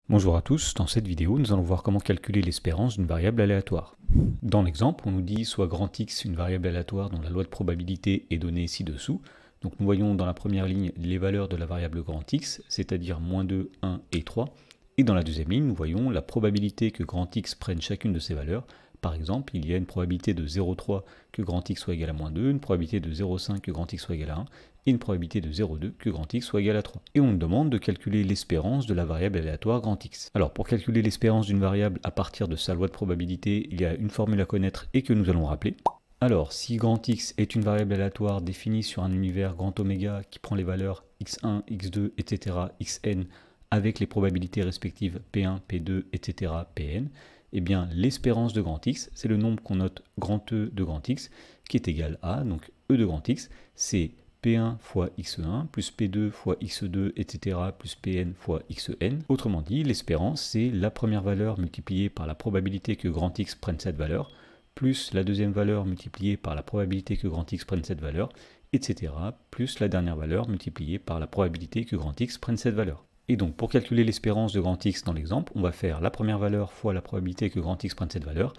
Bonjour à tous, dans cette vidéo nous allons voir comment calculer l'espérance d'une variable aléatoire. Dans l'exemple, on nous dit soit grand X une variable aléatoire dont la loi de probabilité est donnée ci-dessous. Donc nous voyons dans la première ligne les valeurs de la variable grand X, c'est-à-dire -2, 1 et 3. Et dans la deuxième ligne, nous voyons la probabilité que grand X prenne chacune de ces valeurs. Par exemple, il y a une probabilité de 0,3 que grand X soit égal à -2, une probabilité de 0,5 que grand X soit égal à 1, et une probabilité de 0,2 que grand X soit égal à 3. Et on nous demande de calculer l'espérance de la variable aléatoire grand X. Alors pour calculer l'espérance d'une variable à partir de sa loi de probabilité, il y a une formule à connaître et que nous allons rappeler. Alors si grand X est une variable aléatoire définie sur un univers grand oméga qui prend les valeurs x1, x2, etc., xn, avec les probabilités respectives P1, P2, etc., Pn, eh bien l'espérance de grand X, c'est le nombre qu'on note grand E de grand X, qui est égal à, donc E de grand X, c'est P1 fois x1 plus P2 fois x2, etc. plus Pn fois xn. Autrement dit, l'espérance, c'est la première valeur multipliée par la probabilité que grand X prenne cette valeur, plus la deuxième valeur multipliée par la probabilité que grand X prenne cette valeur, etc. plus la dernière valeur multipliée par la probabilité que grand X prenne cette valeur. Et donc, pour calculer l'espérance de grand X dans l'exemple, on va faire la première valeur fois la probabilité que grand X prenne cette valeur,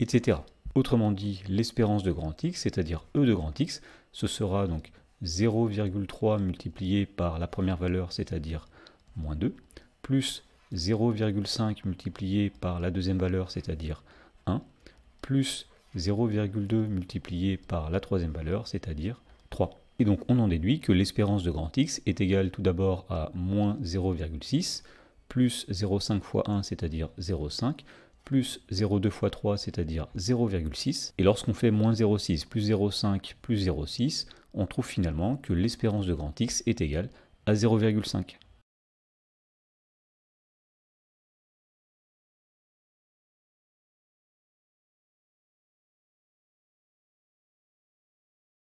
etc. Autrement dit, l'espérance de grand X, c'est-à-dire E de grand X, ce sera donc 0,3 multiplié par la première valeur, c'est-à-dire -2, plus 0,5 multiplié par la deuxième valeur, c'est-à-dire 1, plus 0,2 multiplié par la troisième valeur, c'est-à-dire 3. Et donc on en déduit que l'espérance de grand X est égale tout d'abord à moins 0,6, plus 0,5 fois 1, c'est-à-dire 0,5, plus 0,2 fois 3, c'est-à-dire 0,6. Et lorsqu'on fait moins 0,6 plus 0,5 plus 0,6, on trouve finalement que l'espérance de grand X est égale à 0,5.